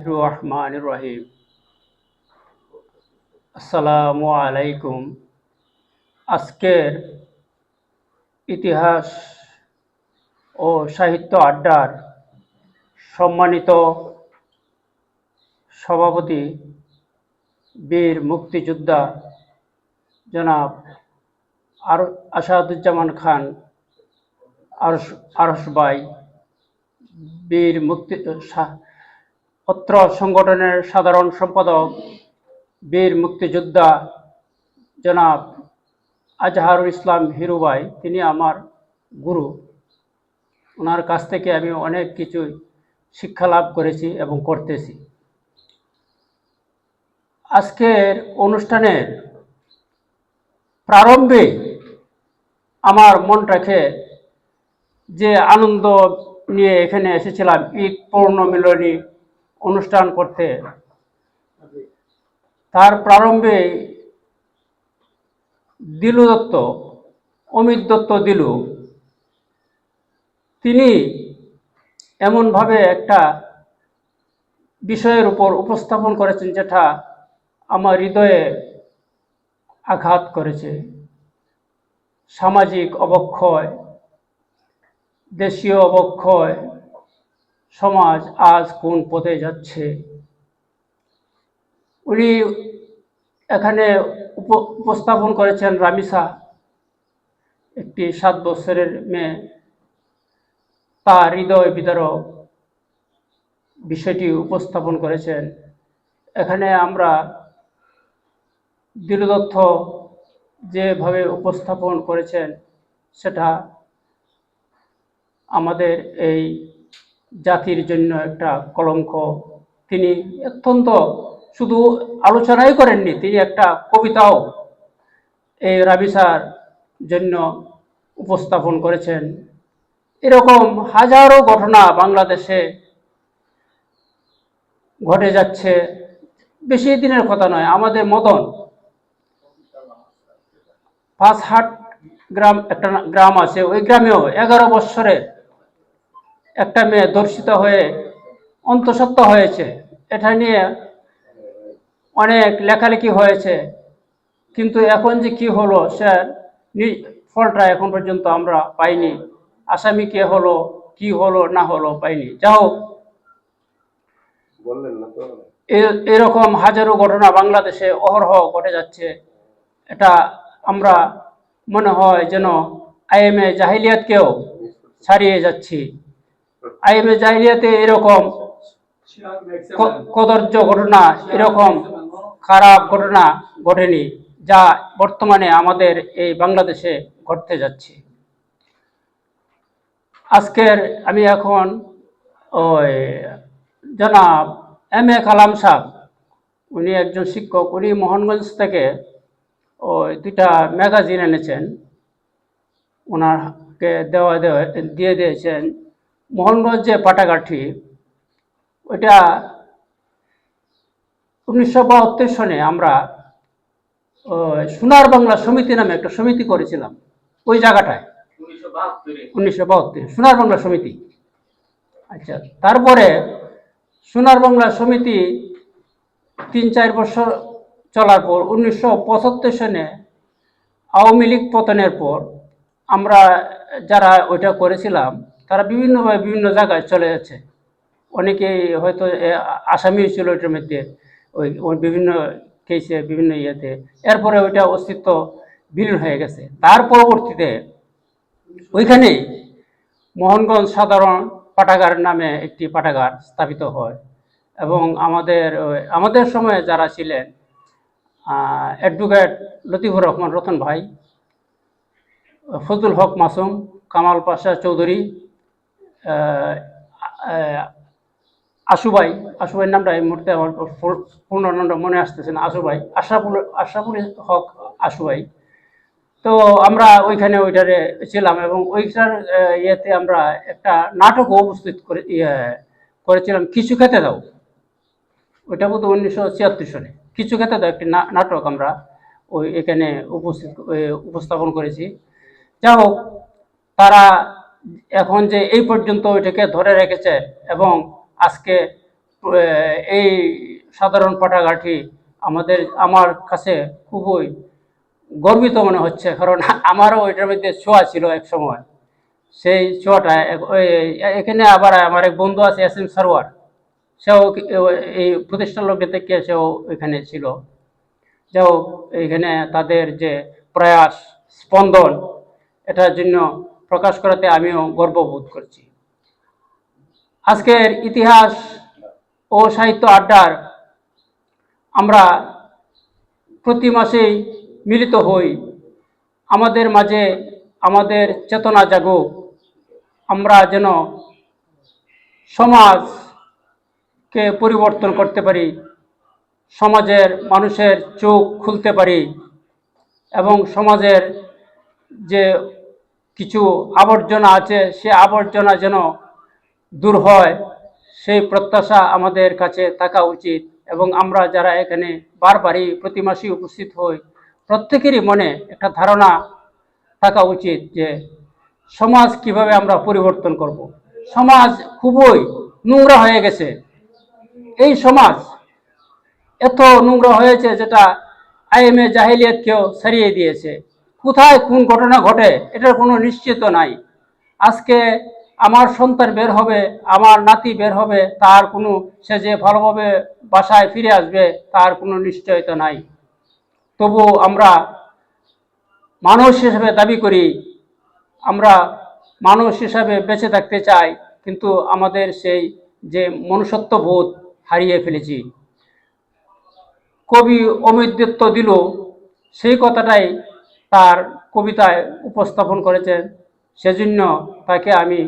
রহমানির রহিম। আসসালামু আলাইকুম। আজকের ইতিহাস ও সাহিত্য আড্ডার সম্মানিত সভাপতি বীর মুক্তিযোদ্ধা জনাব আসাদুজ্জামান খান আরশ ভাই, বীর মুক্তি অত্র সংগঠনের সাধারণ সম্পাদক বীর মুক্তিযোদ্ধা জনাব আজহারুল ইসলাম হিরু ভাই, তিনি আমার গুরু। ওনার কাছ থেকে আমি অনেক কিছুই শিক্ষা লাভ করেছি এবং করতেছি। আজকের অনুষ্ঠানের প্রারম্ভে আমার মনটাকে যে আনন্দ নিয়ে এখানে এসেছিলাম ঈদ পূর্ণমিলনী অনুষ্ঠান করতে, তার প্রারম্ভে দিলু দত্ত, অমিত দত্ত দিলু, তিনি এমনভাবে একটা বিষয়ের উপর উপস্থাপন করেছেন যেটা আমার হৃদয়ে আঘাত করেছে। সামাজিক অবক্ষয়, দেশীয় অবক্ষয়, সমাজ আজ কোন পথে যাচ্ছে। উনি এখানে উপস্থাপন করেছেন রামিসা, একটি 7 বছরের মেয়ে, তার হৃদয় বিদারক বিষয়টি উপস্থাপন করেছেন। এখানে আমরা দিলু দত্ত যেভাবে উপস্থাপন করেছেন সেটা আমাদের এই জাতির জন্য একটা কলঙ্ক। তিনি অত্যন্ত শুধু আলোচনাই করেননি, তিনি একটা কবিতাও এই রাবিসার জন্য উপস্থাপন করেছেন। এরকম হাজারো ঘটনা বাংলাদেশে ঘটে যাচ্ছে। বেশি দিনের কথা নয়, আমাদের মদন পাঁচহাট গ্রাম, একটা গ্রাম আছে, ওই গ্রামেও 11 বৎসরের একটা মেয়ে ধর্ষিত হয়ে অন্তঃসত্ত্বা হয়েছে। এটা নিয়ে অনেক লেখালেখি হয়েছে, কিন্তু এখন যে কি হলো সে ফলটা এখন পর্যন্ত আমরা পাইনি। আসামি কে হলো, কি হলো না হলো পাইনি। যাও, এরকম হাজারো ঘটনা বাংলাদেশে অহরহ ঘটে যাচ্ছে। এটা আমরা মনে হয় যেন আইএমএ জাহিলিয়াতকেও ছাড়িয়ে যাচ্ছি। আইএমএ জাহিলিয়াতে এরকম কদর্য ঘটনা, এরকম খারাপ ঘটনা ঘটেনি যা বর্তমানে আমাদের এই বাংলাদেশে ঘটতে যাচ্ছে। আজকের আমি এখন ওই জনাব এম.এ. কালাম সাহেব, উনি একজন শিক্ষক, উনি মোহনগঞ্জ থেকে ওই 2টা ম্যাগাজিন এনেছেন, ওনাকে দিয়ে দিয়েছেন। মোহনগঞ্জ যে পাটাকাঠি, ওইটা 1972 সনে আমরা সোনার বাংলা সমিতি নামে একটা সমিতি করেছিলাম ওই জায়গাটায়, 1972 সোনার বাংলা সমিতি। আচ্ছা, তারপরে সোনার বাংলা সমিতি 3-4 বছর চলার পর 1975 সনে আওয়ামী লীগ পতনের পর আমরা যারা ওইটা করেছিলাম তারা বিভিন্নভাবে বিভিন্ন জায়গায় চলে যাচ্ছে। অনেকেই হয়তো আসামি ছিল ওইটার মধ্যে, ওই বিভিন্ন কেসে, বিভিন্ন ইয়েতে। এরপরে ওইটা অস্তিত্ব বিলীন হয়ে গেছে। তার পরবর্তীতে ওইখানে মোহনগঞ্জ সাধারণ পাঠাগার নামে একটি পাঠাগার স্থাপিত হয় এবং আমাদের সময়ে যারা ছিলেন অ্যাডভোকেট লতিফুর রহমান রতন ভাই, ফজলুল হক মাসুম, কামাল পাশা চৌধুরী, আশুভাই নামটা এই মুহূর্তে আমার পূর্ণ নামটা মনে আসতেছে না, আশুভাই, আশরাফুল হক আশুভাই। তো আমরা ওইখানে ওইটারে ছিলাম এবং ওইটার ইয়েতে আমরা একটা নাটকও উপস্থিত করেছিলাম, কিছু খেতে দাও। ওইটা বোধ 1976 সনে কিছু খেতে দাও একটি নাটক আমরা এখানে উপস্থাপন করেছি। যাই হোক, তারা এখন যে এই পর্যন্ত ওইটাকে ধরে রেখেছে এবং আজকে এই সাধারণ পাঠাগারটি আমার কাছে খুবই গর্বিত মনে হচ্ছে, কারণ আমারও ওইটার মধ্যে ছোঁয়া ছিল এক সময়। সেই ছোঁয়াটা এখানে আবার আমার এক বন্ধু আছে এস এম সারোয়ার, সেও এই প্রতিষ্ঠান লগ্ন থেকে সেও এখানে ছিল। যাও এখানে তাদের যে প্রয়াস, স্পন্দন, এটার জন্য প্রকাশ করাতে আমিও গর্ববোধ করছি। আজকের ইতিহাস ও সাহিত্য আড্ডার আমরা প্রতি মাসেই মিলিত হই। আমাদের মাঝে আমাদের চেতনা জাগুক, আমরা যেন সমাজকে পরিবর্তন করতে পারি, সমাজের মানুষের চোখ খুলতে পারি এবং সমাজের যে কিছু আবর্জনা আছে সে আবর্জনা যেন দূর হয়, সেই প্রত্যাশা আমাদের কাছে থাকা উচিত। এবং আমরা যারা এখানে বারবারই প্রতি মাসেই উপস্থিত হই, প্রত্যেকেরই মনে একটা ধারণা থাকা উচিত যে সমাজ কিভাবে আমরা পরিবর্তন করব। সমাজ খুবই নোংরা হয়ে গেছে। এই সমাজ এত নোংরা হয়েছে যেটা আইএমএ জাহিলিয়াতকেও ছাড়িয়ে দিয়েছে। কোথায় কোন ঘটনা ঘটে এটার কোনো নিশ্চিত নাই। আজকে আমার সন্তান বের হবে, আমার নাতি বের হবে, তার কোনো, সে যে ভালোভাবে বাসায় ফিরে আসবে তার কোনো নিশ্চয়তা নাই। তবু আমরা মানুষ হিসেবে দাবি করি, আমরা মানুষ হিসাবে বেঁচে থাকতে চাই, কিন্তু আমাদের সেই যে মনুষ্যত্ববোধ হারিয়ে ফেলেছি। কবি অমিত দত্ত দিল সেই কথাটাই তার কবিতায় উপস্থাপন করেছেন, সেজন্য তাকে আমি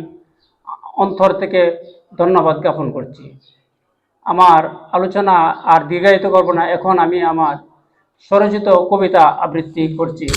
অন্তর থেকে ধন্যবাদ জ্ঞাপন করছি। আমার আলোচনা আর দীর্ঘায়িত করব না, এখন আমি আমার স্বরচিত কবিতা আবৃত্তি করছি।